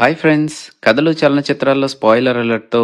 Hi friends, కథలు చలనచిత్రాల్లో spoiler అలర్ట్తో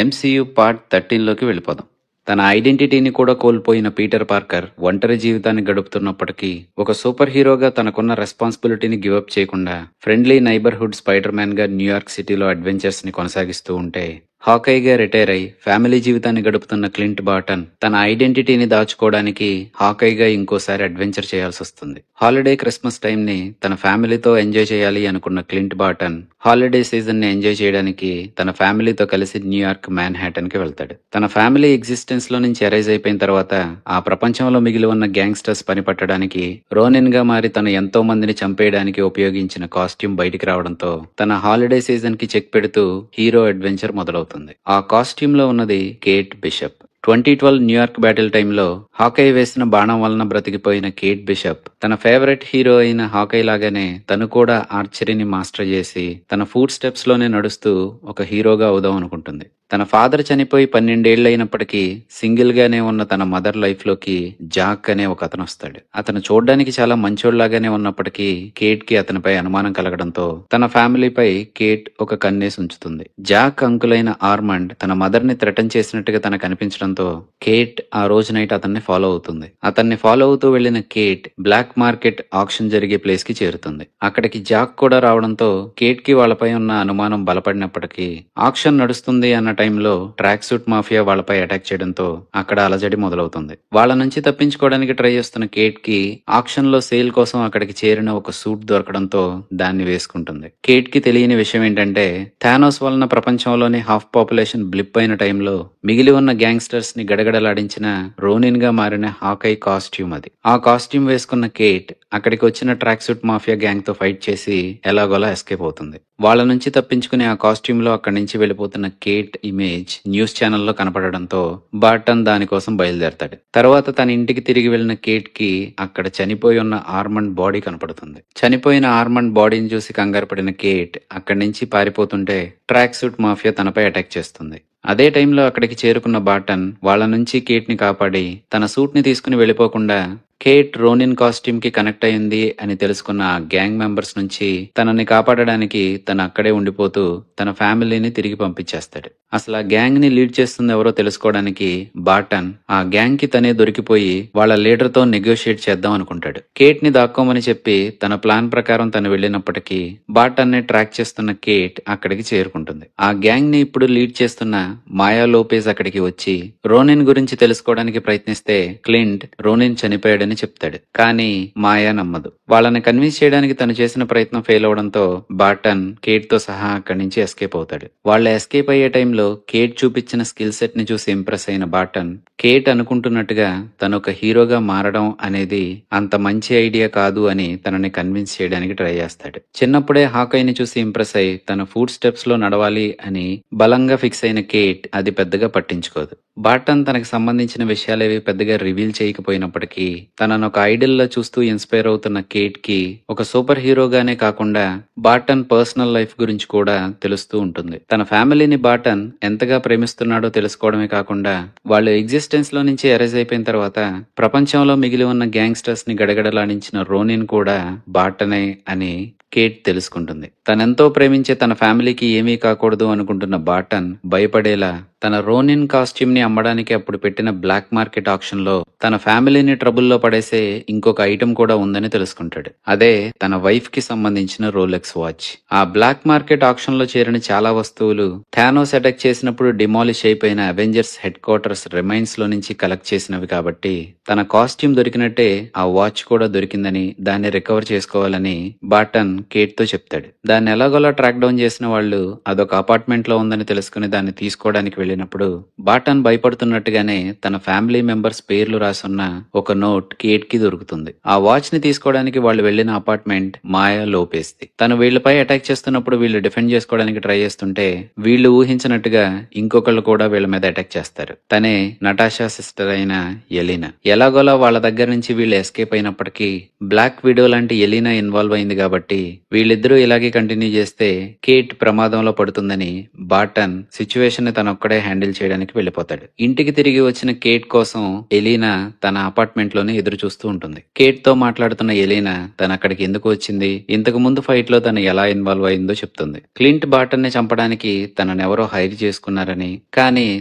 MCU part 13లోకి వెళ్ళిపోదాం. తన ఐడెంటిటీని కూడా కోల్పోయిన పీటర్ పార్కర్ ఒంటరి జీవితాన్ని గడుపుతున్నప్పటికీ ఒక సూపర్ హీరోగా తనకున్న రెస్పాన్సిబిలిటీని గివప్ చేయకుండా ఫ్రెండ్లీ నైబర్హుడ్ స్పైడర్ మ్యాన్ గా న్యూయార్క్ సిటీలో అడ్వెంచర్స్ ని కొనసాగిస్తూ ఉంటే, హాకైగా రిటైర్ అయి ఫ్యామిలీ జీవితాన్ని గడుపుతున్న క్లింట్ బార్టన్ తన ఐడెంటిటీని దాచుకోవడానికి హాకైగా ఇంకోసారి అడ్వెంచర్ చేయాల్సి వస్తుంది. హాలిడే క్రిస్మస్ టైం ని తన ఫ్యామిలీతో ఎంజాయ్ చేయాలి అనుకున్న క్లింట్ బార్టన్ హాలిడే సీజన్ ని ఎంజాయ్ చేయడానికి తన ఫ్యామిలీతో కలిసి న్యూయార్క్ మ్యాన్హాటన్ కి వెళ్తాడు. తన ఫ్యామిలీ ఎగ్జిస్టెన్స్ లో నుంచి ఎరైజ్ అయిపోయిన తర్వాత ఆ ప్రపంచంలో మిగిలి ఉన్న గ్యాంగ్స్టర్స్ పని పట్టడానికి రోనిన్ గా మారి తన ఎంతో మందిని చంపేయడానికి ఉపయోగించిన కాస్ట్యూమ్ బయటికి రావడంతో తన హాలిడే సీజన్ కి చెక్ పెడుతూ హీరో అడ్వెంచర్ మొదలవుతుంది. ఆ కాస్ట్యూమ్ లో ఉన్నది కేట్ బిషప్. 2012 న్యూయార్క్ బ్యాటిల్ టైంలో హాకై వేసిన బాణం వలన బ్రతికిపోయిన కేట్ బిషప్ తన ఫేవరెట్ హీరో అయిన హాకై లాగానే తను కూడా ఆర్చరీని మాస్టర్ చేసి తన ఫుట్ స్టెప్స్ లోనే నడుస్తూ ఒక హీరోగా అవుదాం అనుకుంటుంది. తన ఫాదర్ చనిపోయి 12 ఏళ్లైనప్పటికీ సింగిల్ గానే ఉన్న తన మదర్ లైఫ్ లోకి జాక్ అనే ఒక అతను వస్తాడు. అతను చూడ్డానికి చాలా మంచోళ్లాగానే ఉన్నప్పటికీ కేట్ కి అతనిపై అనుమానం కలగడంతో తన ఫ్యామిలీపై కేట్ ఒక కన్నేసి ఉంచుతుంది. జాక్ అంకులైన ఆర్మండ్ తన మదర్ ని థ్రెటన్ చేసినట్టుగా తనకు అనిపించడంతో కేట్ ఆ రోజు నైట్ అతన్ని ఫాలో అవుతుంది. అతన్ని ఫాలో అవుతూ వెళ్లిన కేట్ బ్లాక్ మార్కెట్ ఆక్షన్ జరిగే ప్లేస్ కి చేరుతుంది. అక్కడికి జాక్ కూడా రావడంతో కేట్ కి వాళ్ళపై ఉన్న అనుమానం బలపడినప్పటికీ ఆక్షన్ నడుస్తుంది అన్న టైంలో ట్రాక్ సూట్ మాఫియా వాళ్ళపై అటాక్ చేయడంతో అక్కడ అలజడి మొదలవుతుంది. వాళ్ళ నుంచి తప్పించుకోవడానికి ట్రై చేస్తున్న కేట్ కి ఆక్షన్ లో సేల్ కోసం అక్కడికి చేరిన ఒక సూట్ దొరకడంతో దాన్ని వేసుకుంటుంది. కేట్ కి తెలియని విషయం ఏంటంటే థానోస్ వలన ప్రపంచంలోని హాఫ్ పాపులేషన్ బ్లిప్ అయిన టైంలో మిగిలి ఉన్న గ్యాంగ్స్టర్స్ ని గడగడలాడించిన రోనిన్ గా మారిన హాకై కాస్ట్యూమ్ అది. ఆ కాస్ట్యూమ్ వేసుకున్న కేట్ అక్కడికి వచ్చిన ట్రాక్ సూట్ మాఫియా గ్యాంగ్ తో ఫైట్ చేసి ఎలాగోలా ఎస్కేప్ అవుతుంది. వాళ్ళ నుంచి తప్పించుకుని ఆ కాస్ట్యూమ్ లో అక్కడి నుంచి వెళ్లిపోతున్న కేట్ ఇమేజ్ న్యూస్ ఛానల్లో కనపడడంతో బార్టన్ దానికోసం బయలుదేరతాడు. తర్వాత తన ఇంటికి తిరిగి వెళ్లిన కేట్ కి అక్కడ చనిపోయి ఉన్న ఆర్మండ్ బాడీ కనపడుతుంది. చనిపోయిన ఆర్మండ్ బాడీని చూసి కంగారు పడిన కేట్ అక్కడి నుంచి పారిపోతుంటే ట్రాక్ సూట్ మాఫియా తనపై అటాక్ చేస్తుంది. అదే టైంలో అక్కడికి చేరుకున్న బార్టన్ వాళ్ళ నుంచి కేట్ ని కాపాడి తన సూట్ ని తీసుకుని వెళ్లిపోకుండా కేట్ రోనిన్ కాస్ట్యూమ్ కి కనెక్ట్ అయింది అని తెలుసుకున్న ఆ గ్యాంగ్ మెంబర్స్ నుంచి తనని కాపాడడానికి తను అక్కడే ఉండిపోతూ తన ఫ్యామిలీని తిరిగి పంపించేస్తాడు. అసలు ఆ గ్యాంగ్ ని లీడ్ చేస్తుంది ఎవరో తెలుసుకోవడానికి బార్టన్ ఆ గ్యాంగ్ కి తనే దొరికిపోయి వాళ్ళ లీడర్ తో నెగోషియేట్ చేద్దాం అనుకుంటాడు. కేట్ ని దాక్కోమని చెప్పి తన ప్లాన్ ప్రకారం తను వెళ్లినప్పటికీ బార్టన్ ని ట్రాక్ చేస్తున్న కేట్ అక్కడికి చేరుకుంటుంది. ఆ గ్యాంగ్ ని ఇప్పుడు లీడ్ చేస్తున్న మాయా లోపేజ్ అక్కడికి వచ్చి రోనిన్ గురించి తెలుసుకోవడానికి ప్రయత్నిస్తే క్లింట్ రోనిన్ చనిపోయాడని చెప్తాడు. కానీ మాయా నమ్మదు. వాళ్ళని కన్విన్స్ చేయడానికి తను చేసిన ప్రయత్నం ఫెయిల్ అవడంతో బార్టన్ కేట్ తో సహా అక్కడి నుంచి ఎస్కేప్ అవుతాడు. వాళ్ళ ఎస్కేప్ అయ్యే టైంలో కేట్ చూపించిన స్కిల్ సెట్ ని చూసి ఇంప్రెస్ అయిన బార్టన్ కేట్ అనుకుంటున్నట్టుగా తను ఒక హీరోగా మారడం అనేది అంత మంచి ఐడియా కాదు అని తనని కన్విన్స్ చేయడానికి ట్రై చేస్తాడు. చిన్నప్పుడే హాకైని చూసి ఇంప్రెస్ అయి తన ఫుట్ స్టెప్స్ లో నడవాలి అని బలంగా ఫిక్స్ అయిన కేట్ అది పెద్దగా పట్టించుకోదు. బార్టన్ తనకు సంబంధించిన విషయాలేవి పెద్దగా రివీల్ చేయకపోయినప్పటికీ తనను ఒక ఐడల్ లా చూస్తూ ఇన్స్పైర్ అవుతున్న కేట్ కి ఒక సూపర్ హీరోగానే కాకుండా బార్టన్ పర్సనల్ లైఫ్ గురించి కూడా తెలుస్తూ ఉంటుంది. తన ఫ్యామిలీని బార్టన్ ఎంతగా ప్రేమిస్తున్నాడో తెలుసుకోవడమే కాకుండా వాళ్ళు ఎగ్జిస్టెన్స్ లో నుంచి ఎరేజ్ అయిపోయిన తర్వాత ప్రపంచంలో మిగిలి ఉన్న గ్యాంగ్స్టర్స్ ని గడగడలాడించిన రోనిన్ కూడా బార్టనే అని కేట్ తెలుసుకుంటుంది. తనెంతో ప్రేమించే తన ఫ్యామిలీకి ఏమీ కాకూడదు అనుకుంటున్న బార్టన్ భయపడేలా తన రోనిన్ కాస్ట్యూమ్ ని అమ్మడానికి అప్పుడు పెట్టిన బ్లాక్ మార్కెట్ ఆక్షన్ లో తన ఫ్యామిలీని ట్రబుల్లో పడేసే ఇంకొక ఐటమ్ కూడా ఉందని తెలుసుకుంటాడు. అదే తన వైఫ్ కి సంబంధించిన రోలెక్స్ వాచ్. ఆ బ్లాక్ మార్కెట్ ఆక్షన్ లో చేరిన చాలా వస్తువులు థానోస్ అటాక్ చేసినప్పుడు డిమాలిష్ అయిపోయిన అవెంజర్స్ హెడ్ క్వార్టర్స్ రిమైన్స్ లో నుంచి కలెక్ట్ చేసినవి కాబట్టి తన కాస్ట్యూమ్ దొరికినట్టే ఆ వాచ్ కూడా దొరికిందని దాన్ని రికవర్ చేసుకోవాలని బార్టన్ కేట్ తో చెప్తాడు. దాన్ని ఎలాగోలా ట్రాక్ డౌన్ చేసిన వాళ్ళు అదొక అపార్ట్మెంట్ లో ఉందని తెలుసుకుని దాన్ని తీసుకోవడానికి వెళ్ళినప్పుడు బార్టన్ భయపడుతున్నట్టుగానే తన ఫ్యామిలీ మెంబర్స్ పేర్లు రాసున్న ఒక నోట్ కేట్ కి దొరుకుతుంది. ఆ వాచ్ ని తీసుకోవడానికి వాళ్ళు వెళ్లిన అపార్ట్మెంట్ మాయా లోపేస్ది. తను వీళ్లపై అటాక్ చేస్తున్నప్పుడు వీళ్ళు డిఫెండ్ చేసుకోవడానికి ట్రై చేస్తుంటే వీళ్ళు ఊహించినట్టుగా ఇంకొకళ్ళు కూడా వీళ్ళ మీద అటాక్ చేస్తారు. తనే నటాషా సిస్టర్ అయిన ఎలీనా. ఎలాగోలా వాళ్ళ దగ్గర నుంచి వీళ్ళు ఎస్కేప్ అయినప్పటికీ బ్లాక్ విడో లాంటి ఎలీనా ఇన్వాల్వ్ అయింది కాబట్టి వీళ్ళిద్దరూ ఇలాగే కంటిన్యూ చేస్తే కేట్ ప్రమాదంలో పడుతుందని బార్టన్ సిచ్యువేషన్ ని తనొక్కడే హ్యాండిల్ చేయడానికి వెళ్ళిపోతాడు. ఇంటికి తిరిగి వచ్చిన కేట్ కోసం ఎలీనా తన అపార్ట్మెంట్ లోనే ఎదురు చూస్తూ ఉంటుంది. కేట్ తో మాట్లాడుతున్న ఎలీనా తన అక్కడికి ఎందుకు వచ్చింది, ఇంతకు ముందు ఫైట్ లో తను ఎలా ఇన్వాల్వ్ అయిందో చెప్తుంది. క్లింట్ బార్టన్ ని చంపడానికి తననెవరో హైర్ చేసుకున్నారని, కానీ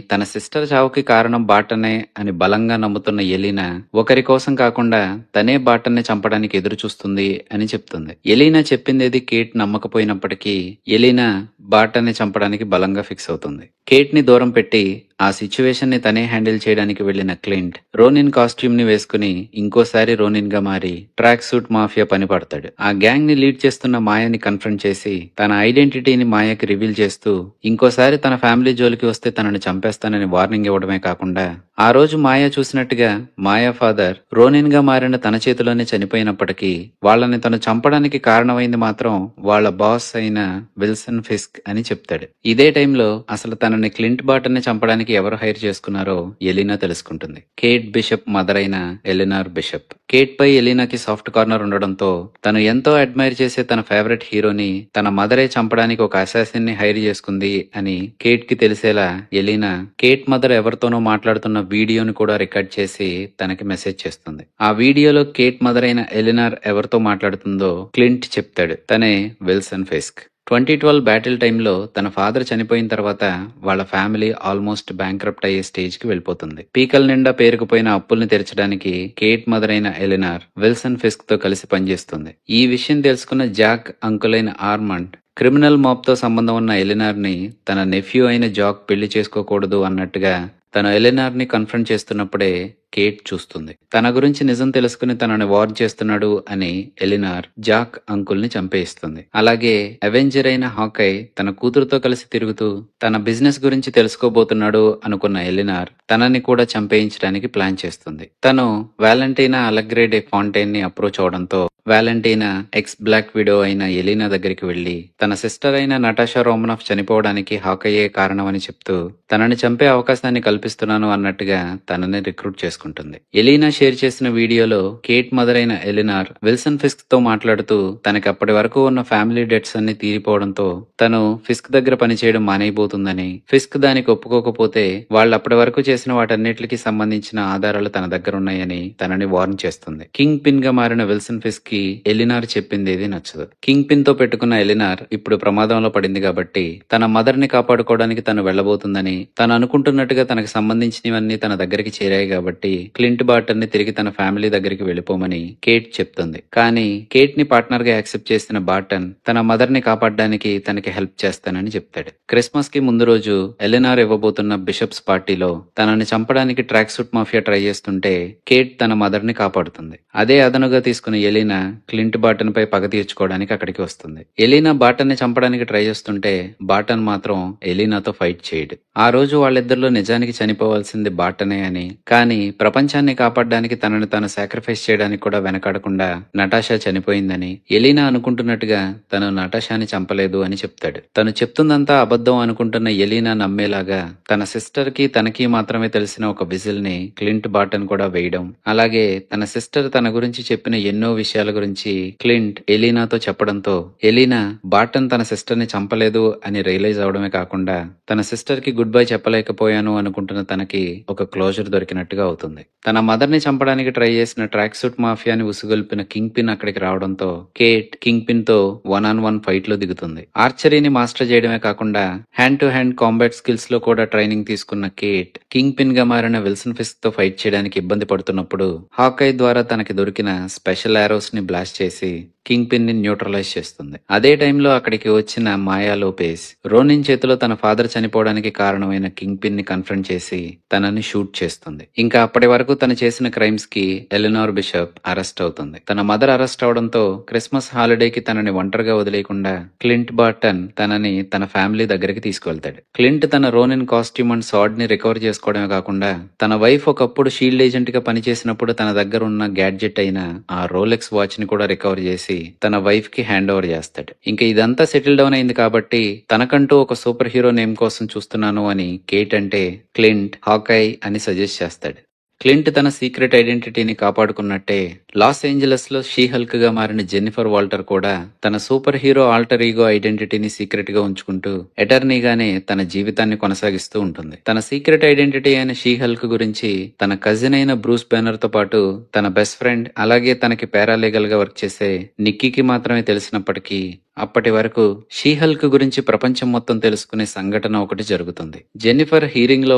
తన సిస్టర్ చావుకి కారణం బార్టనే అని బలంగా నమ్ముతున్న ఎలీనా ఒకరి కోసం కాకుండా తనే బార్టన్ ని చంపడానికి ఎదురు చూస్తుంది అని చెప్తుంది. ఎలీనా చెప్పిందేది కేట్ నమ్మకపోయినప్పటికీ ఎలీనా బార్టన్ ని చంపడానికి బలంగా ఫిక్స్ అవుతుంది. కేట్ ని దూరం పెట్టి ఆ సిచ్యువేషన్ ని తనే హ్యాండిల్ చేయడానికి వెళ్లిన క్లింట్ రోనిన్ కాస్ట్యూమ్ ని వేసుకుని ఇంకోసారి రోనిన్ గా మారి ట్రాక్ సూట్ మాఫియా పని పడతాడు. ఆ గ్యాంగ్ ని లీడ్ చేస్తున్న మాయాని కన్ఫ్రంట్ చేసి తన ఐడెంటిటీని మాయాకి రివీల్ చేస్తూ ఇంకోసారి తన ఫ్యామిలీ జోలికి వస్తే తనని చంపేస్తానని వార్నింగ్ ఇవ్వడమే కాకుండా ఆ రోజు మాయా చూసినట్టుగా మాయా ఫాదర్ రోనిన్ గా మారిన తన చేతిలోనే చనిపోయినప్పటికీ వాళ్ళని తను చంపడానికి కారణమైంది మాత్రం వాళ్ళ బాస్ అయిన విల్సన్ ఫిస్క్ అని చెప్తాడు. ఇదే టైంలో అసలు తనని క్లింట్ బార్టన్ ని చంపడానికి ఎవరు హైర్ చేసుకున్నారో ఎలీనా తెలుసుకుంటుంది. కేట్ బిషప్ మదర్ అయిన ఎలినార్ బిషప్. కేట్ పై ఎలీనాకి సాఫ్ట్ కార్నర్ ఉండడంతో తను ఎంతో అడ్మైర్ చేసే తన ఫేవరెట్ హీరోని తన మదరే చంపడానికి ఒక అసాసిన్ ని హైర్ చేసుకుంది అని కేట్ కి తెలిసేలా ఎలీనా కేట్ మదర్ ఎవరితోనో మాట్లాడుతున్న వీడియోని కూడా రికార్డ్ చేసి తనకి మెసేజ్ చేస్తుంది. ఆ వీడియోలో కేట్ మదర్ అయిన ఎలినార్ ఎవరితో మాట్లాడుతుందో క్లింట్ చెప్తాడు, తనే విల్సన్ ఫిస్క్. 2012 బ్యాటిల్ టైంలో తన ఫాదర్ చనిపోయిన తర్వాత వాళ్ళ ఫ్యామిలీ ఆల్మోస్ట్ బ్యాంక్రప్ట్ అయ్యే స్టేజ్ కి వెళ్ళిపోతుంది. పీకల నిండా పేరుకుపోయిన అప్పుల్ని తెరచడానికి కేట్ మదర్ అయిన ఎలినార్ విల్సన్ ఫిస్క్ తో కలిసి పనిచేస్తుంది. ఈ విషయం తెలుసుకున్న జాక్ అంకుల్ అయిన ఆర్మండ్ క్రిమినల్ మాబ్ తో సంబంధం ఉన్న ఎలినార్ ని తన నెఫ్యూ అయిన జాక్ పెళ్లి చేసుకోకూడదు అన్నట్టుగా తను ఎలినార్ ని కన్ఫ్రంట్ చేస్తున్నప్పుడే కేట్ చూస్తుంది. తన గురించి నిజం తెలుసుకుని తనని వార్న్ చేస్తున్నాడు అని ఎలినార్ జాక్ అంకుల్ ని చంపేయిస్తుంది. అలాగే అవెంజర్ అయిన హాకై తన కూతురుతో కలిసి తిరుగుతూ తన బిజినెస్ గురించి తెలుసుకోబోతున్నాడు అనుకున్న ఎలినార్ తనని కూడా చంపేయించడానికి ప్లాన్ చేస్తుంది. తను వాలంటీనా అలగ్రేడే ఫాంటైన్ ని అప్రోచ్ అవడంతో వాలంటీనా ఎక్స్ బ్లాక్ విడో అయిన ఎలీనా దగ్గరికి వెళ్లి తన సిస్టర్ అయిన నటాషా రోమనోఫ్ చనిపోవడానికి హాకయ్యే కారణమని చెప్తూ తనని చంపే అవకాశాన్ని కల్పిస్తున్నాను అన్నట్టుగా తనని రిక్రూట్ చేసుకుంటుంది. ఎలీనా షేర్ చేసిన వీడియోలో కేట్ మదర్ అయిన ఎలినార్ విల్సన్ ఫిస్క్ తో మాట్లాడుతూ తనకి అప్పటి వరకు ఉన్న ఫ్యామిలీ డెట్స్ అన్ని తీరిపోవడంతో తను ఫిస్క్ దగ్గర పనిచేయడం మానేయబోతుందని, ఫిస్క్ దానికి ఒప్పుకోకపోతే వాళ్ళు అప్పటి వరకు చేసిన వాటన్నిటికి సంబంధించిన ఆధారాలు తన దగ్గర ఉన్నాయని తనని వార్న్ చేస్తుంది. కింగ్ పిన్ గా మారిన విల్సన్ ఫిస్క్ కి ఎలినార్ చెప్పిందేది నచ్చదు. కింగ్ పిన్ తో పెట్టుకున్న ఎలినార్ ఇప్పుడు ప్రమాదంలో పడింది కాబట్టి తన మదర్ ని కాపాడుకోవడానికి తను వెళ్లబోతుందని, తను అనుకుంటున్నట్టుగా తనకు సంబంధించినవన్నీ తన దగ్గరికి చేరాయి కాబట్టి క్లింట్ బార్టన్ ని తిరిగి తన ఫ్యామిలీ దగ్గరికి వెళ్లిపోమని కేట్ చెప్తుంది. కానీ కేట్ ని పార్ట్నర్ గా యాక్సెప్ట్ చేసిన బార్టన్ తన మదర్ ని కాపాడడానికి తనకి హెల్ప్ చేస్తానని చెప్తాడు. క్రిస్మస్ కి ముందు రోజు ఎలినార్ ఇవ్వబోతున్న బిషప్స్ పార్టీలో తనని చంపడానికి ట్రాక్ సూట్ మాఫియా ట్రై చేస్తుంటే కేట్ తన మదర్ ని కాపాడుతుంది. అదే అదనుగా తీసుకున్న ఎలీనా క్లింట్ బార్టన్ పై పగ తీర్చుకోవడానికి అక్కడికి వస్తుంది. ఎలీనా బార్టన్ ని చంపడానికి ట్రై చేస్తుంటే బార్టన్ మాత్రం ఎలీనాతో ఫైట్ చేయడు. ఆ రోజు వాళ్ళిద్దరిలో నిజానికి చనిపోవాల్సింది బార్టనే అని, కానీ ప్రపంచాన్ని కాపాడడానికి తనని తాను సాక్రిఫైస్ చేయడానికి కూడా వెనకాడకుండా నటాషా చనిపోయిందని, ఎలీనా అనుకుంటున్నట్టుగా తను నటాషాని చంపలేదు అని చెప్తాడు. తను చెప్తుందంతా అబద్ధం అనుకుంటున్న ఎలీనా నమ్మేలాగా తన సిస్టర్ కి తనకి మాత్రమే తెలిసిన ఒక విజిల్ ని క్లింట్ బార్టన్ కూడా వేయడం, అలాగే తన సిస్టర్ తన గురించి చెప్పిన ఎన్నో విషయాల గురించి క్లింట్ ఎలీనాతో చెప్పడంతో ఎలీనా బార్టన్ తన సిస్టర్ ని చంపలేదు అని రియలైజ్ అవడమే కాకుండా తన సిస్టర్ కి గుడ్ బై చెప్పలేకపోయాను అనుకుంటున్న తనకి ఒక క్లోజర్ దొరికినట్టుగా అవుతుంది. తన మదర్ ని చంపడానికి ట్రై చేసిన ట్రాక్ సూట్ మాఫియాని ఉసుగొల్పిన కింగ్ పిన్ అక్కడికి రావడంతో కేట్ కింగ్ పిన్ తో 1-on-1 ఫైట్ లో దిగుతుంది. ఆర్చరీని మాస్టర్ చేయడమే కాకుండా hand to hand combat skills లో కూడా ట్రైనింగ్ తీసుకున్న కేట్ కింగ్ పిన్ గా మారిన విల్సన్ ఫిస్క్ తో ఫైట్ చేయడానికి ఇబ్బంది పడుతున్నప్పుడు హాకై ద్వారా తనకి దొరికిన స్పెషల్ ఆరోస్ ని బ్లాస్ట్ చేసి కింగ్ పిన్ ని న్యూట్రలైజ్ చేస్తుంది. అదే టైంలో అక్కడికి వచ్చిన మాయా లోపేస్ రోనిన్ చేతిలో తన ఫాదర్ చనిపోవడానికి కారణమైన కింగ్ పిన్ ని కన్ఫ్రంట్ చేసి తనని షూట్ చేస్తుంది. ఇంకా అప్పటి వరకు తను చేసిన క్రైమ్స్ కి ఎలినార్ బిషప్ అరెస్ట్ అవుతుంది. తన మదర్ అరెస్ట్ అవడంతో క్రిస్మస్ హాలిడేకి తనని ఒంటరిగా వదిలేయకుండా క్లింట్ బార్టన్ తనని తన ఫ్యామిలీ దగ్గరికి తీసుకువెళ్తాడు. క్లింట్ తన రోనిన్ కాస్ట్యూమ్ అండ్ సాడ్ ని రికవర్ చేసుకోవడమే కాకుండా తన వైఫ్ ఒకప్పుడు షీల్డ్ ఏజెంట్ గా పనిచేసినప్పుడు తన దగ్గర ఉన్న గ్యాడ్జెట్ అయిన ఆ రోలెక్స్ వాచ్ ని కూడా రికవర్ చేసి తన వైఫ్ కి హ్యాండ్ ఓవర్ చేస్తాడు. ఇంకా ఇదంతా సెటిల్ డౌన్ అయింది కాబట్టి తనకంటూ ఒక సూపర్ హీరో నేమ్ కోసం చూస్తున్నాను అని కేట్ అంటే క్లింట్ హాకై అని సజెస్ట్ చేస్తాడు. క్లింట్ తన సీక్రెట్ ఐడెంటిటీని కాపాడుకున్నట్టే లాస్ ఏంజలస్ లో షీ హల్క్ గా మారిన జెన్నిఫర్ వాల్టర్ కూడా తన సూపర్ హీరో ఆల్టర్ ఈగో ఐడెంటిటీని సీక్రెట్ గా ఉంచుకుంటూ ఎటర్నీగానే తన జీవితాన్ని కొనసాగిస్తూ ఉంటుంది. తన సీక్రెట్ ఐడెంటిటీ అయిన షీ హల్క్ గురించి తన కజిన్ అయిన బ్రూస్ బ్యానర్ తో పాటు తన బెస్ట్ ఫ్రెండ్ అలాగే తనకి పారాలీగల్ గా వర్క్ చేసే నిక్కీకి మాత్రమే తెలిసినప్పటికీ అప్పటి వరకు షీ హల్క్ గురించి ప్రపంచం మొత్తం తెలుసుకునే సంఘటన ఒకటి జరుగుతుంది. జెన్నిఫర్ హీరింగ్ లో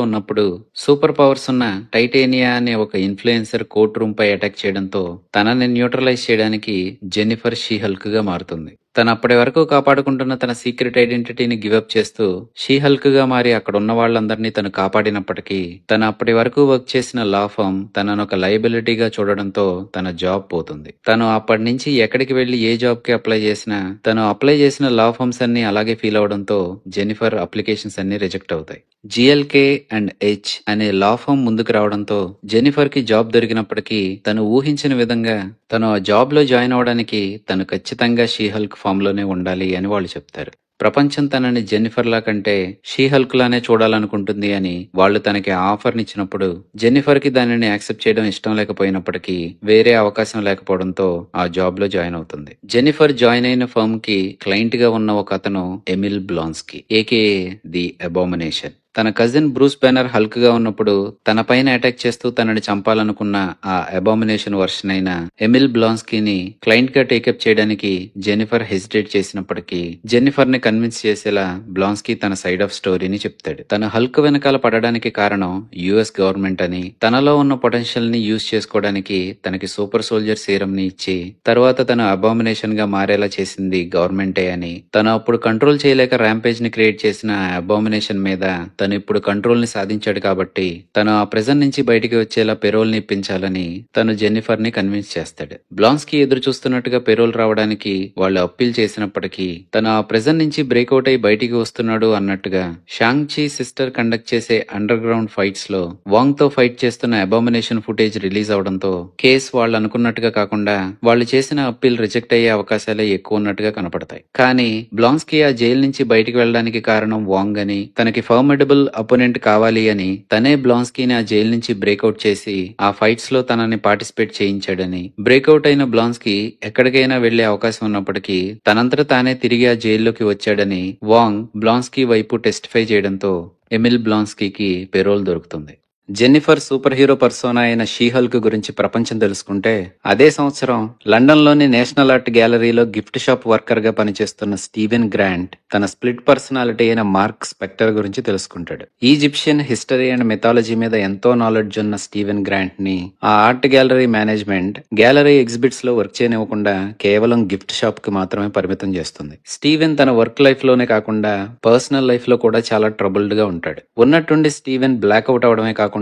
ఉన్నప్పుడు సూపర్ పవర్స్ ఉన్న టైటేనియా అనే ఒక ఇన్ఫ్లుయెన్సర్ కోర్ట్ రూమ్ పై అటాక్ చేయడంతో తనని న్యూట్రలైజ్ చేయడానికి జెన్నిఫర్ షీ హల్క్ గా మారుతుంది. తను అప్పటి వరకు కాపాడుకుంటున్న తన సీక్రెట్ ఐడెంటిటీని గివప్ చేస్తూ షీ హల్క్ గా మారి అక్కడ ఉన్న వాళ్ళందరినీ తను కాపాడినప్పటికీ తను అప్పటి వరకు వర్క్ చేసిన లా ఫర్మ్ తనను ఒక లయబిలిటీగా చూడడంతో తన జాబ్ పోతుంది. తను అప్పటి నుంచి ఎక్కడికి వెళ్లి ఏ జాబ్ కి అప్లై చేసినా తను అప్లై చేసిన లా ఫర్మ్స్ అన్ని అలాగే ఫీల్ అవడంతో జెన్నిఫర్ అప్లికేషన్స్ అన్ని రిజెక్ట్ అవుతాయి. జిఎల్కే అండ్ హెచ్ అనే లా ఫర్మ్ ముందుకు రావడంతో జెన్నిఫర్ కి జాబ్ దొరికినప్పటికీ తను ఊహించిన విధంగా తను ఆ జాబ్ లో జాయిన్ అవడానికి తను ఖచ్చితంగా షీ హల్క్ ఫామ్ లోనే ఉండాలి అని వాళ్ళు చెప్తారు. ప్రపంచం తనని జెన్నిఫర్ లా కంటే షీ హల్క్ లానే చూడాలనుకుంటుంది అని వాళ్ళు తనకి ఆఫర్ నిచ్చినప్పుడు జెన్నిఫర్ కి దానిని యాక్సెప్ట్ చేయడం ఇష్టం లేకపోయినప్పటికీ వేరే అవకాశం లేకపోవడంతో ఆ జాబ్ లో జాయిన్ అవుతుంది. జెన్నిఫర్ జాయిన్ అయిన ఫర్మ్ కి క్లయింట్ గా ఉన్న ఒక అతను ఎమిల్ బ్లాన్స్కీ ఏకేఏ ది అబామినేషన్. తన కజిన్ బ్రూస్ బ్యానర్ హల్క్ గా ఉన్నప్పుడు తన పైన అటాక్ చేస్తూ తనని చంపాలనుకున్న ఆ అబామినేషన్ వర్షన్ అయిన ఎమిల్ బ్లాన్స్కీని క్లయింట్ గా టేకప్ చేయడానికి జెన్నిఫర్ హెసిటేట్ చేసినప్పటికీ జెన్నిఫర్ ని కన్విన్స్ చేసేలా బ్లాన్స్కీ తన సైడ్ ఆఫ్ స్టోరీని చెప్తాడు. తన హల్క్ వెనకాల పడడానికి కారణం యుఎస్ గవర్నమెంట్ అని, తనలో ఉన్న పొటెన్షియల్ ని యూజ్ చేసుకోవడానికి తనకి సూపర్ సోల్జర్ సీరం ని ఇచ్చి తర్వాత తన అబామినేషన్ గా మారేలా చేసింది గవర్నమెంటే అని, తను అప్పుడు కంట్రోల్ చేయలేక ర్యాంపేజ్ ని క్రియేట్ చేసిన అబామినేషన్ మీద తను ఇప్పుడు కంట్రోల్ ని సాధించాడు కాబట్టి తను ఆ ప్రెజెంట్ నుంచి బయటికి వచ్చేలా పెరోల్ ని ఇప్పించాలని తను జెన్నిఫర్ ని కన్విన్స్ చేస్తాడు. బ్లాన్స్కీ ఎదురు చూస్తున్నట్టుగా పెరోల్ రావడానికి వాళ్ళు అప్పీల్ చేసినప్పటికీ తను ఆ ప్రెజెంట్ నుంచి బ్రేక్అవుట్ అయి బయటికి వస్తున్నాడు అన్నట్టుగా షాంగ్ చీ సిస్టర్ కండక్ట్ చేసే అండర్ గ్రౌండ్ ఫైట్స్ లో వాంగ్ తో ఫైట్ చేస్తున్న అబామినేషన్ ఫుటేజ్ రిలీజ్ అవడంతో కేసు వాళ్ళు అనుకున్నట్టుగా కాకుండా వాళ్ళు చేసిన అప్పీల్ రిజెక్ట్ అయ్యే అవకాశాలే ఎక్కువ ఉన్నట్టుగా కనపడతాయి. కానీ బ్లాన్స్కీ ఆ జైలు నుంచి బయటికి వెళ్ళడానికి కారణం వాంగ్ అని, తనకి ఫర్మిడబుల్ అపోనెంట్ కావాలి అని తనే బ్లాన్స్కీని ఆ జైలు నుంచి బ్రేక్అవుట్ చేసి ఆ ఫైట్స్ లో తనని పార్టిసిపేట్ చేయించాడని, బ్రేక్అవుట్ అయిన బ్లాన్స్కీ ఎక్కడికైనా వెళ్లే అవకాశం ఉన్నప్పటికీ తనంతట తానే తిరిగి ఆ జైల్లోకి వచ్చాడని వాంగ్ బ్లాన్స్కీ వైపు టెస్టిఫై చేయడంతో ఎమిల్ బ్లాన్స్కీకి పెరోల్ దొరుకుతుంది. జెన్నిఫర్ సూపర్ హీరో పర్సోనా అయిన షీ హల్క్ గురించి ప్రపంచం తెలుసుకుంటే అదే సంవత్సరం లండన్ లోని నేషనల్ ఆర్ట్ గ్యాలరీలో గిఫ్ట్ షాప్ వర్కర్ గా పనిచేస్తున్న స్టీవెన్ గ్రాంట్ తన స్ప్లిట్ పర్సనాలిటీ అయిన మార్క్ స్పెక్టర్ గురించి తెలుసుకుంటాడు. ఈజిప్షియన్ హిస్టరీ అండ్ మిథాలజీ మీద ఎంతో నాలెడ్జ్ ఉన్న స్టీవెన్ గ్రాంట్ ని ఆ art gallery management gallery exhibits లో వర్క్ చేయనివ్వకుండా కేవలం గిఫ్ట్ షాప్ కి మాత్రమే పరిమితం చేస్తుంది. స్టీవెన్ తన వర్క్ లైఫ్ లోనే కాకుండా పర్సనల్ లైఫ్ లో కూడా చాలా ట్రబుల్డ్ గా ఉంటాడు. ఉన్నట్టుండి స్టీవెన్ బ్లాక్అవుట్ అవడమే కాకుండా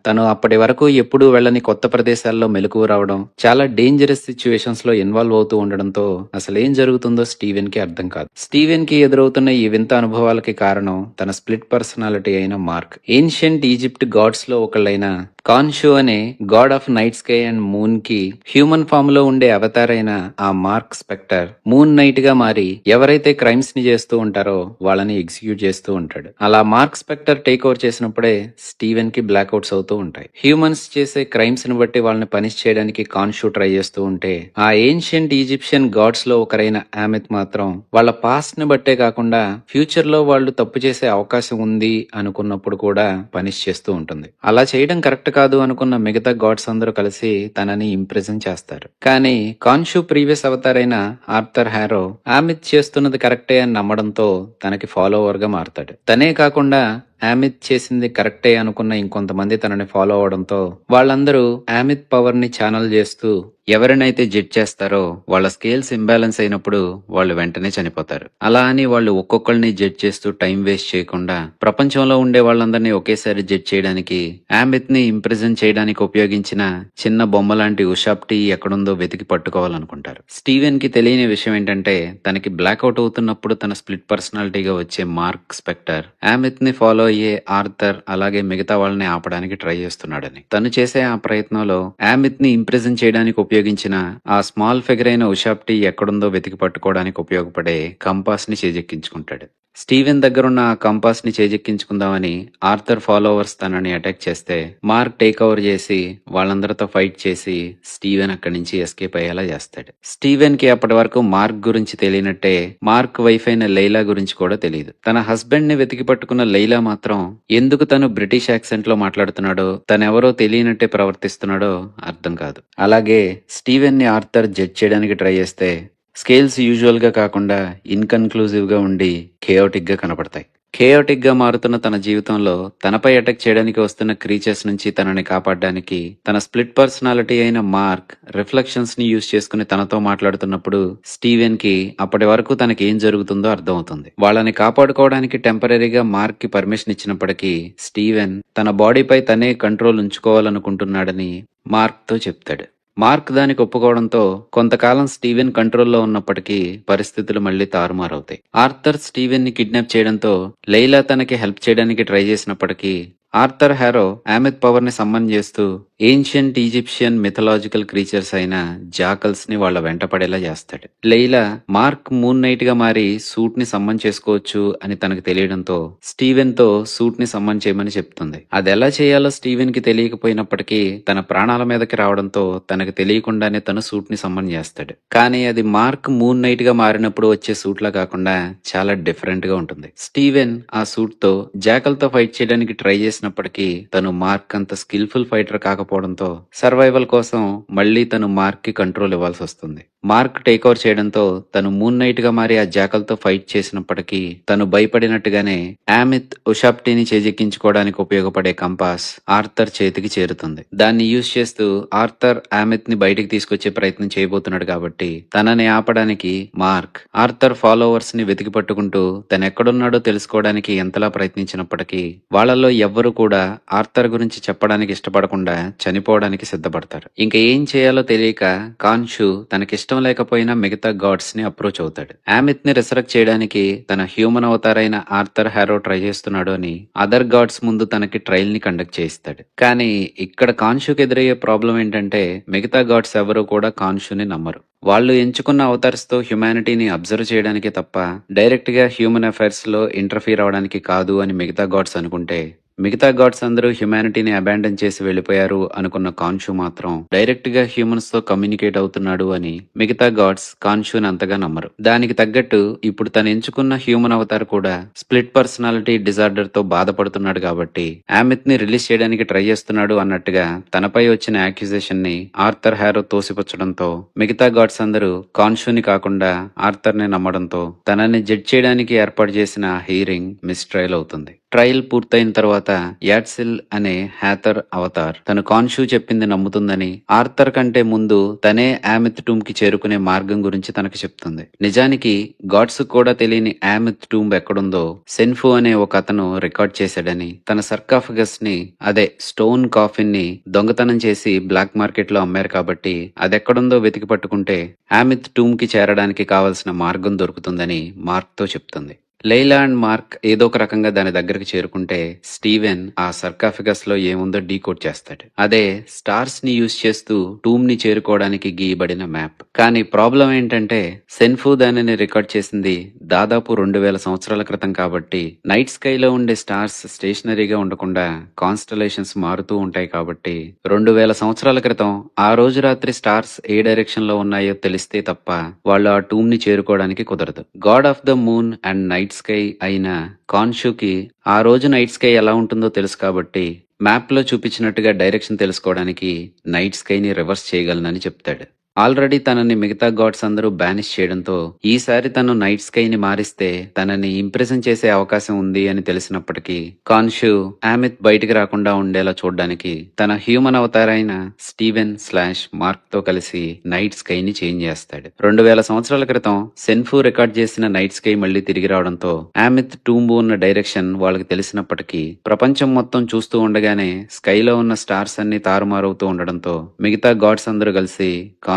తను అప్పటి వరకు ఎప్పుడూ వెళ్ళని కొత్త ప్రదేశాల్లో మెలకువ రావడం, చాలా డేంజరస్ సిచ్యువేషన్స్ లో ఇన్వాల్వ్ అవుతూ ఉండడంతో అసలేం జరుగుతుందో స్టీవెన్ కి అర్థం కాదు. స్టీవెన్ కి ఎదురవుతున్న ఈ వింత అనుభవాలకి కారణం తన స్ప్లిట్ పర్సనాలిటీ అయిన మార్క్. ఏన్షియంట్ ఈజిప్ట్ గాడ్స్ లో ఒకళ్ళైన కాన్షు అనే God of night sky and moon కి హ్యూమన్ ఫామ్ లో ఉండే అవతార్ అయిన ఆ మార్క్ స్పెక్టర్ మూన్ నైట్ గా మారి ఎవరైతే క్రైమ్స్ ని చేస్తూ ఉంటారో వాళ్ళని ఎగ్జిక్యూట్ చేస్తూ ఉంటాడు. అలా మార్క్ స్పెక్టర్ టేక్ ఓవర్ చేసినప్పుడే స్టీవెన్ కి బ్లాక్అవుట్స్ అవుతూ ఉంటాయి. హ్యూమన్స్ చేసే క్రైమ్స్ ని బట్టి వాళ్ళని పనిష్ చేయడానికి కాన్షు ట్రై చేస్తూ ఉంటే ఆ ఏన్షియంట్ ఈజిప్షియన్ గాడ్స్ లో ఒకరైన ఆమెత్ మాత్రం వాళ్ళ పాస్ట్ ని బట్టే కాకుండా ఫ్యూచర్ లో వాళ్ళు తప్పు చేసే అవకాశం ఉంది అనుకున్నప్పుడు కూడా పనిష్ చేస్తూ ఉంటుంది. అలా చేయడం కరెక్ట్ కాదు అనుకున్న మిగతా గాడ్స్ అందరూ కలిసి తనని ఇంప్రెజన్ చేస్తారు. కానీ కాన్షు ప్రీవియస్ అవతార్ అయిన ఆర్థర్ హ్యారో ఆమిత్ చేస్తున్నది కరెక్టే అని నమ్మడంతో తనకి ఫాలోవర్ గా మారతాడు. తనే కాకుండా ఆమిత్ చేసింది కరెక్టే అనుకున్న ఇంకొంతమంది తనని ఫాలో అవడంతో వాళ్ళందరూ ఆమిత్ పవర్ ని ఛానల్ చేస్తూ ఎవరినైతే జడ్జ్ చేస్తారో వాళ్ళ స్కేల్స్ ఇంబ్యాలెన్స్ అయినప్పుడు వాళ్ళు వెంటనే చనిపోతారు. అలా అని వాళ్ళు ఒక్కొక్కరిని జడ్జ్ చేస్తూ టైం వేస్ట్ చేయకుండా ప్రపంచంలో ఉండే వాళ్ళందరినీ ఒకేసారి జడ్జ్ చేయడానికి ఆమిత్ ని ఇంప్రెజన్ చేయడానికి ఉపయోగించిన చిన్న బొమ్మ లాంటి ఉషాప్ టీ ఎక్కడుందో వెతికి పట్టుకోవాలనుకుంటారు. స్టీవెన్ కి తెలియని విషయం ఏంటంటే తనకి బ్లాక్అవుట్ అవుతున్నప్పుడు తన స్ప్లిట్ పర్సనాలిటీగా వచ్చే మార్క్ స్పెక్టర్ ఆమిత్ ని ఫాలో అయ్యే ఆర్థర్ అలాగే మిగతా వాళ్ళని ఆపడానికి ట్రై చేస్తున్నాడని. తను చేసే ఆ ప్రయత్నంలో ఆమిత్ ని ఇంప్రెజన్ చేయడానికి ఉపయోగించిన ఆ స్మాల్ ఫిగర్ అయిన ఉషాప్ టీ ఎక్కడుందో వెతికి పట్టుకోవడానికి ఉపయోగపడే కంపాస్ ని చేజెక్కించుకుంటాడు. స్టీవెన్ దగ్గరున్న ఆ కంపాస్ ని చేజెక్కించుకుందామని ఆర్థర్ ఫాలోవర్స్ తనని అటాక్ చేస్తే మార్క్ టేక్ ఓవర్ చేసి వాళ్ళందరితో ఫైట్ చేసి స్టీవెన్ అక్కడి నుంచి ఎస్కేప్ అయ్యేలా చేస్తాడు. స్టీవెన్ కి అప్పటి వరకు మార్క్ గురించి తెలియనట్టే మార్క్ వైఫ్ అయిన లైలా గురించి కూడా తెలియదు. తన హస్బెండ్ ని వెతికి పట్టుకున్న లైలా మాత్రం ఎందుకు తను బ్రిటిష్ యాక్సెంట్ లో మాట్లాడుతున్నాడో, తనెవరో తెలియనట్టే ప్రవర్తిస్తున్నాడో అర్థం కాదు. అలాగే స్టీవెన్ ని ఆర్థర్ జడ్జ్ చేయడానికి ట్రై చేస్తే స్కేల్స్ యూజువల్ గా కాకుండా ఇన్కన్క్లూజివ్ గా ఉండి కేయోటిక్ గా కనపడతాయి. కేయోటిక్ గా మారుతున్న తన జీవితంలో తనపై అటాక్ చేయడానికి వస్తున్న క్రీచర్స్ నుంచి తనని కాపాడడానికి తన స్ప్లిట్ పర్సనాలిటీ అయిన మార్క్ రిఫ్లెక్షన్స్ ని యూజ్ చేసుకుని తనతో మాట్లాడుతున్నప్పుడు స్టీవెన్ కి అప్పటి వరకు తనకి ఏం జరుగుతుందో అర్థమవుతుంది. వాళ్ళని కాపాడుకోవడానికి టెంపరీగా మార్క్ కి పర్మిషన్ ఇచ్చినప్పటికీ స్టీవెన్ తన బాడీపై తనే కంట్రోల్ ఉంచుకోవాలనుకుంటున్నాడని మార్క్ తో చెప్తాడు. మార్క్ దానికి ఒప్పుకోవడంతో కొంతకాలం స్టీవెన్ కంట్రోల్లో ఉన్నప్పటికీ పరిస్థితులు మళ్లీ తారుమారవుతాయి. ఆర్థర్ స్టీవెన్ ని కిడ్నాప్ చేయడంతో లైలా తనకి హెల్ప్ చేయడానికి ట్రై చేసినప్పటికీ ఆర్థర్ హారో ఆమెత్ పవర్ ని సమ్మన్ చేస్తూ ఏన్షియంట్ ఈజిప్షియన్ మిథలాజికల్ క్రీచర్స్ అయిన జాకల్స్ ని వాళ్ళ వెంట పడేలా చేస్తాడు. లైలా మార్క్ మూన్ నైట్ గా మారి సూట్ ని సమ్మన్ చేసుకోవచ్చు అని తనకు తెలియడంతో స్టీవెన్ తో సూట్ ని సమ్మన్ చేయమని చెప్తుంది. అది ఎలా చేయాలో స్టీవెన్ కి తెలియకపోయినప్పటికీ తన ప్రాణాల మీదకి రావడంతో తనకు తెలియకుండానే తను సూట్ ని సమ్మన్ చేస్తాడు. కానీ అది మార్క్ మూన్ నైట్ గా మారినప్పుడు వచ్చే సూట్ లా కాకుండా చాలా డిఫరెంట్ గా ఉంటుంది. స్టీవెన్ ఆ సూట్ తో జాకల్ తో ఫైట్ చేయడానికి ట్రై చేసినప్పటికీ తను మార్క్ అంత స్కిల్ఫుల్ ఫైటర్ కాకపోవడంతో సర్వైవల్ కోసం మళ్లీ తను మార్క్ కి కంట్రోల్ ఇవ్వాల్సి వస్తుంది. మార్క్ టేక్ ఓవర్ చేయడంతో తను మూన్ నైట్ గా మారి ఆ జాకల్ తో ఫైట్ చేసినప్పటికీ తను భయపడినట్టుగానే ఆమెత్ ఉషాప్టీని చేజెక్కించుకోవడానికి ఉపయోగపడే కంపాస్ ఆర్థర్ చేతికి చేరుతుంది. దాన్ని యూజ్ చేస్తూ ఆర్థర్ ఆమెత్ ని బయటికి తీసుకొచ్చే ప్రయత్నం చేయబోతున్నాడు కాబట్టి తనని ఆపడానికి మార్క్ ఆర్థర్ ఫాలోవర్స్ ని వెతికి పట్టుకుంటూ తనెక్కడున్నాడో తెలుసుకోవడానికి ఎంతలా ప్రయత్నించినప్పటికీ వాళ్ళలో ఎవ్వరూ కూడా ఆర్థర్ గురించి చెప్పడానికి ఇష్టపడకుండా చనిపోవడానికి సిద్ధపడతారు. ఇంకా ఏం చేయాలో తెలియక కాన్షు తనకిష్టం లేకపోయినా మిగతా గాడ్స్ ని అప్రోచ్ అవుతాడు. ఆమెత్ ని రిసరెక్ట్ చేయడానికి తన హ్యూమన్ అవతారైన ఆర్థర్ హారో ట్రై చేస్తున్నాడు అని అదర్ గాడ్స్ ముందు తనకి ట్రయల్ ని కండక్ట్ చేయిస్తాడు. కానీ ఇక్కడ కాన్షుకి ఎదురయ్యే ప్రాబ్లం ఏంటంటే మిగతా గాడ్స్ ఎవరూ కూడా కాన్షుని నమ్మరు. వాళ్ళు ఎంచుకున్న అవతార్స్ తో హ్యుమానిటీని అబ్జర్వ్ చేయడానికి తప్ప డైరెక్ట్ గా హ్యూమన్ అఫైర్స్ లో ఇంటర్ఫీర్ అవడానికి కాదు అని మిగతా గాడ్స్ అనుకుంటే మిగతా గాడ్స్ అందరూ హ్యుమానిటీని అబాండన్ చేసి వెళ్లిపోయారు అనుకున్న కాన్షు మాత్రం డైరెక్ట్ గా హ్యూమన్స్ తో కమ్యూనికేట్ అవుతున్నాడు అని మిగతా గాడ్స్ కాన్షుని అంతగా నమ్మరు. దానికి తగ్గట్టు ఇప్పుడు తను ఎంచుకున్న హ్యూమన్ అవతార్ కూడా స్ప్లిట్ పర్సనాలిటీ డిజార్డర్ తో బాధపడుతున్నాడు కాబట్టి ఆమెత్ ని రిలీజ్ చేయడానికి ట్రై చేస్తున్నాడు అన్నట్టుగా తనపై వచ్చిన యాక్యుజేషన్ ని ఆర్థర్ హారో తోసిపుచ్చడంతో మిగతా గాడ్స్ అందరూ కాన్షుని కాకుండా ఆర్థర్ ని నమ్మడంతో తనని జడ్జ్ చేయడానికి ఏర్పాటు చేసిన హీరింగ్ మిస్ట్రయల్ అవుతుంది. ట్రయల్ పూర్తయిన తర్వాత యాట్సిల్ అనే హ్యాథర్ అవతార్ తను కాన్షు చెప్పింది నమ్ముతుందని ఆర్థర్ కంటే ముందు తనే ఆమెత్ టూమ్ కి చేరుకునే మార్గం గురించి తనకు చెప్తుంది. నిజానికి గాడ్స్ కూడా తెలియని ఆమెత్ టూమ్ ఎక్కడుందో సెన్ఫు అనే ఒక అతను రికార్డ్ చేశాడని, తన సర్కాఫగస్ ని అదే స్టోన్ కాఫిన్ ని దొంగతనం చేసి బ్లాక్ మార్కెట్ లో అమ్మారు కాబట్టి అదెక్కడుందో వెతికి పట్టుకుంటే ఆమెత్ టూమ్ కి చేరడానికి కావలసిన మార్గం దొరుకుతుందని మార్క్ తో చెప్తుంది. లైలా అండ్ మార్క్ ఏదో ఒక రకంగా దాని దగ్గరకు చేరుకుంటే స్టీవెన్ ఆ సర్కాఫిగస్ లో ఏముందో డీకోడ్ చేస్తాడు. అదే స్టార్స్ ని యూజ్ చేస్తూ టూమ్ ని చేరుకోవడానికి గీయబడిన మ్యాప్. కానీ ప్రాబ్లం ఏంటంటే సెన్ఫు దానిని రికార్డ్ చేసింది దాదాపు 2000 సంవత్సరాల క్రితం కాబట్టి నైట్ స్కై లో ఉండే స్టార్స్ స్టేషనరీగా ఉండకుండా కాన్స్టలేషన్స్ మారుతూ ఉంటాయి కాబట్టి 2000 సంవత్సరాల క్రితం ఆ రోజు రాత్రి స్టార్స్ ఏ డైరెక్షన్ లో ఉన్నాయో తెలిస్తే తప్ప వాళ్ళు ఆ టూమ్ ని చేరుకోవడానికి కుదరదు. God of the moon and night sky అయిన కాన్షుకి ఆ రోజు నైట్ స్కై ఎలా ఉంటుందో తెలుసు కాబట్టి మ్యాప్ లో చూపించినట్టుగా డైరెక్షన్ తెలుసుకోవడానికి నైట్ స్కై ని రివర్స్ చేయగలనని చెప్తాడు. ఆల్రెడీ తనని మిగతా గాడ్స్ అందరూ బ్యానిష్ చేయడంతో ఈసారి తను నైట్ స్కై ని మారిస్తే తనని ఇంప్రెషన్ చేసే అవకాశం ఉంది అని తెలిసినప్పటికీ కాన్షు ఆమెత్ బయటికి రాకుండా ఉండేలా చూడడానికి తన హ్యూమన్ అవతార్ అయిన స్టీవెన్ / మార్క్ తో కలిసి నైట్ స్కై ని చేంజ్ చేస్తాడు. 2000 సంవత్సరాల క్రితం సెన్ఫు రికార్డ్ చేసిన నైట్ స్కై మళ్లీ తిరిగి రావడంతో ఆమెత్ టూంబు ఉన్న డైరెక్షన్ వాళ్ళకి తెలిసినప్పటికీ ప్రపంచం మొత్తం చూస్తూ ఉండగానే స్కైలో ఉన్న స్టార్స్ అన్ని తారుమారవుతూ ఉండడంతో మిగతా గాడ్స్ అందరూ కలిసి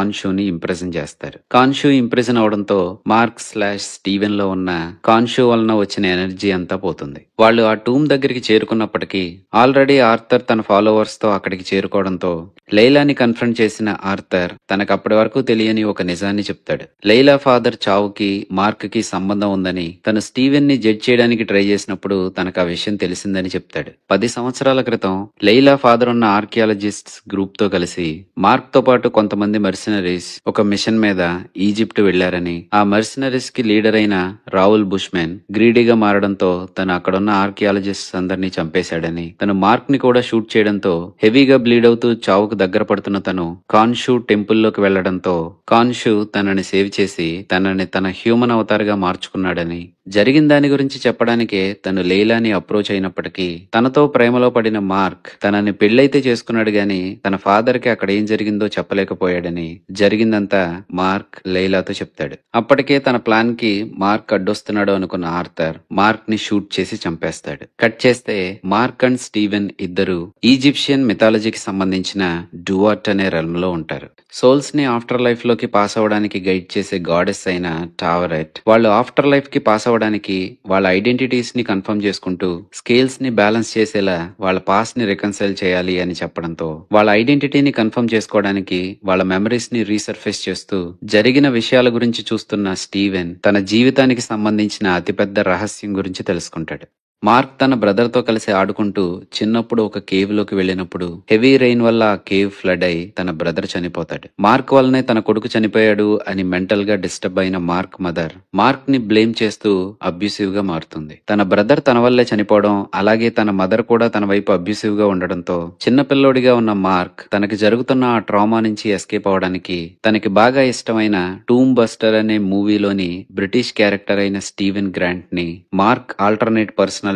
కాన్షుని ఇంప్రెషన్ చేస్తారు. కాన్షు ఇంప్రెషన్ అవడంతో మార్క్ / స్టీవెన్ లో ఉన్న కాన్షు వలన వచ్చిన ఎనర్జీ అంతా పోతుంది. వాళ్ళు ఆ టూమ్ దగ్గరికి చేరుకున్నప్పటికీ ఆల్రెడీ ఆర్థర్ తన ఫాలోవర్స్ తో అక్కడికి చేరుకోవడంతో లైలాని కన్ఫ్రంట్ చేసిన ఆర్థర్ తనకు అప్పటి వరకు తెలియని ఒక నిజాన్ని చెప్తాడు. లైలా ఫాదర్ చావుకి మార్క్ కి సంబంధం ఉందని తను స్టీవెన్ ని జడ్జ్ చేయడానికి ట్రై చేసినప్పుడు తనకు ఆ విషయం తెలిసిందని చెప్తాడు. 10 సంవత్సరాల క్రితం లైలా ఫాదర్ ఉన్న ఆర్కియాలజిస్ట్స్ గ్రూప్ తో కలిసి మార్క్ తో పాటు కొంతమంది మర్సినరీస్ ఒక మిషన్ మీద ఈజిప్ట్ వెళ్లారని, ఆ మర్సినరీస్ కి లీడర్ అయిన రావుల్ బుష్మెన్ గ్రీడీగా మారడంతో తను అక్కడున్న ఆర్కియాలజిస్ట్స్ అందరినీ చంపేశాడని, తను మార్క్ ని కూడా షూట్ చేయడంతో హెవీగా బ్లీడ్ అవుతూ చావుకు దగ్గర పడుతున్న తను కాన్షు టెంపుల్లోకి వెళ్లడంతో కాన్షు తనని సేవ్ చేసి తనని తన హ్యూమన్ అవతార్గా మార్చుకున్నాడని, జరిగిన దాని గురించి చెప్పడానికే తను లైలాని అప్రోచ్ అయినప్పటికీ తనతో ప్రేమలో పడిన మార్క్ తనని పెళ్లైతే చేసుకున్నాడు గాని తన ఫాదర్ కి అక్కడ ఏం జరిగిందో చెప్పలేకపోయాడని, జరిగిందంతా మార్క్ లైలాతో చెప్తాడు. అప్పటికే తన ప్లాన్ కి మార్క్ అడ్డొస్తున్నాడు అనుకున్న ఆర్థర్ మార్క్ ని షూట్ చేసి చంపేస్తాడు. కట్ చేస్తే మార్క్ అండ్ స్టీవెన్ ఇద్దరు ఈజిప్షియన్ మిథాలజీకి సంబంధించిన డువార్ట్ అనే రెల్మ్ లో ఉంటారు. సోల్స్ ని ఆఫ్టర్ లైఫ్ లోకి పాస్ అవడానికి గైడ్ చేసే గాడెస్ అయిన టావరెట్ వాళ్ళు ఆఫ్టర్ లైఫ్ కి పాస్ అవడానికి వాళ్ళ ఐడెంటిటీస్ ని కన్ఫర్మ్ చేసుకుంటూ స్కేల్స్ ని బ్యాలెన్స్ చేసేలా వాళ్ళ పాస్ ని రికన్సైల్ చేయాలి అని చెప్పడంతో వాళ్ళ ఐడెంటిటీని కన్ఫర్మ్ చేసుకోవడానికి వాళ్ళ మెమరీస్ ని రీసర్ఫేస్ చేస్తూ జరిగిన విషయాల గురించి చూస్తున్న స్టీవెన్ తన జీవితానికి సంబంధించిన అతిపెద్ద రహస్యం గురించి తెలుసుకుంటాడు. మార్క్ తన బ్రదర్ తో కలిసి ఆడుకుంటూ చిన్నప్పుడు ఒక కేవ్ లోకి వెళ్ళినప్పుడు హెవీ రెయిన్ వల్ల ఆ కేవ్ ఫ్లడ్ అయి తన బ్రదర్ చనిపోతాడు. మార్క్ వల్లనే తన కొడుకు చనిపోయాడు అని మెంటల్ గా డిస్టర్బ్ అయిన మార్క్ మదర్ మార్క్ ని బ్లేమ్ చేస్తూ అబ్యూసివ్ గా మారుతుంది. తన బ్రదర్ తన వల్లే చనిపోవడం, అలాగే తన మదర్ కూడా తన వైపు అబ్యూసివ్ గా ఉండడంతో చిన్నపిల్లోడిగా ఉన్న మార్క్ తనకి జరుగుతున్న ఆ ట్రామా నుంచి ఎస్కేప్ అవడానికి తనకి బాగా ఇష్టమైన టూమ్ బస్టర్ అనే మూవీలోని బ్రిటిష్ క్యారెక్టర్ అయిన స్టీవెన్ గ్రాంట్ ని మార్క్ ఆల్టర్నేట్ పర్సనాలిటీగా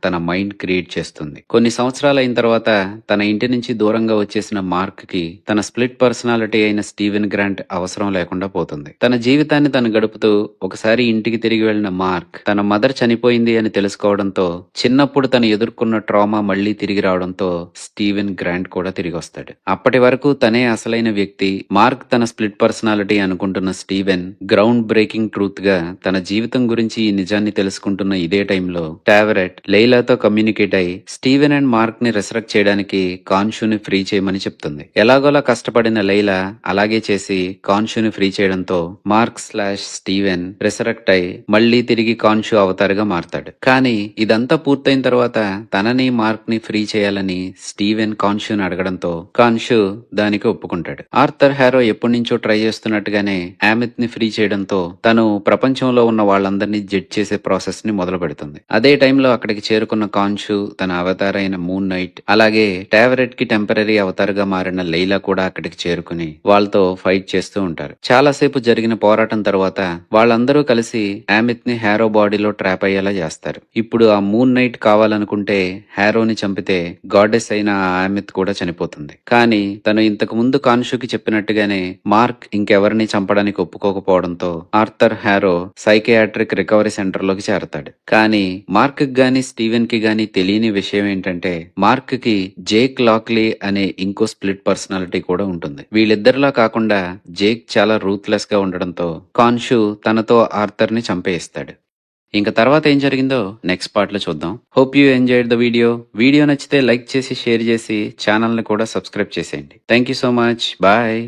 తన మైండ్ క్రియేట్ చేస్తుంది. కొన్ని సంవత్సరాలు అయిన తర్వాత తన ఇంటి నుంచి దూరంగా వచ్చేసిన మార్క్ కి తన స్ప్లిట్ పర్సనాలిటీ అయిన స్టీవెన్ గ్రాంట్ అవసరం లేకుండా పోతుంది. తన జీవితాన్ని తను గడుపుతూ ఒకసారి ఇంటికి తిరిగి వెళ్లిన మార్క్ తన మదర్ చనిపోయింది అని తెలుసుకోవడంతో చిన్నప్పుడు తను ఎదుర్కొన్న ట్రామా మళ్లీ తిరిగి రావడంతో స్టీవెన్ గ్రాంట్ కూడా తిరిగి వస్తాడు. అప్పటి వరకు తనే అసలైన వ్యక్తి, మార్క్ తన స్ప్లిట్ పర్సనాలిటీ అనుకుంటున్న స్టీవెన్ గ్రౌండ్ బ్రేకింగ్ ట్రూత్ గా తన జీవితం గురించి ఈ నిజాన్ని తెలుసుకుంటున్న ఇదే టైంలో టావరెట్ లైలాతో కమ్యూనికేట్ అయి స్టీవెన్ అండ్ మార్క్ ని రెసరెక్ట్ చేయడానికి కాన్షుని ఫ్రీ చేయమని చెప్తుంది. ఎలాగోలా కష్టపడిన లైలా అలాగే చేసి కాన్షుని ఫ్రీ చేయడంతో మార్క్ స్లాష్ స్టీవెన్ రెసరెక్ట్ అయి మళ్లీ తిరిగి కాన్షు అవతారుగా మారతాడు. కానీ ఇదంతా పూర్తయిన తర్వాత తనని మార్క్ ని ఫ్రీ చేయాలని స్టీవెన్ కాన్షుని అడగడంతో కాన్షు దానికి ఒప్పుకుంటాడు. ఆర్థర్ హ్యారో ఎప్పటి నుంచో ట్రై చేస్తున్నట్టుగానే ఆమిత్ ని ఫ్రీ చేయడంతో తను ప్రపంచంలో ఉన్న వాళ్ళందరినీ జడ్జ్ చేసే ప్రాసెస్ ని మొదలు పెడుతుంది. అదే టైంలో అక్కడికి చేరుకున్న కాన్షు తన అవతార్ అయిన మూన్ నైట్ అలాగే టావరెట్ కి టెంపరరీ అవతారుగా మారిన లైలా కూడా అక్కడికి చేరుకుని వాళ్ళతో ఫైట్ చేస్తూ ఉంటారు. చాలాసేపు జరిగిన పోరాటం తర్వాత వాళ్ళందరూ కలిసి ఆమిత్ ని హ్యారో బాడీలో ట్రాప్ అయ్యేలా చేస్తారు. ఇప్పుడు ఆ మూన్ నైట్ కావాలనుకుంటే హ్యారోని చంపితే గాడెస్ అయిన ఆమిత్ కూడా చనిపోతుంది. కానీ తను ఇంతకు ముందు కాన్షుకి చెప్పినట్టుగానే మార్క్ ఇంకెవరిని చంపడానికి ఒప్పుకోకపోవడంతో ఆర్థర్ హ్యారో సైకియాట్రిక్ రికవరీ సెంటర్ లోకి చేరతాడు. కానీ మార్క్ కి గాని స్టీవెన్ కి గాని తెలియని విషయం ఏంటంటే మార్క్ కి జేక్ లాక్లీ అనే ఇంకో స్ప్లిట్ పర్సనాలిటీ కూడా ఉంటుంది. వీళ్ళిద్దరిలా కాకుండా జేక్ చాలా రూత్లెస్ గా ఉండడంతో కాన్షు తనతో ఆర్థర్ ని చంపేయిస్తాడు. ఇంకా తర్వాత ఏం జరిగిందో నెక్స్ట్ పార్ట్ లో చూద్దాం. Hope you enjoyed the video నచ్చితే లైక్ చేసి షేర్ చేసి ఛానల్ ని కూడా సబ్స్క్రైబ్ చేసేయండి. Thank you so much. Bye.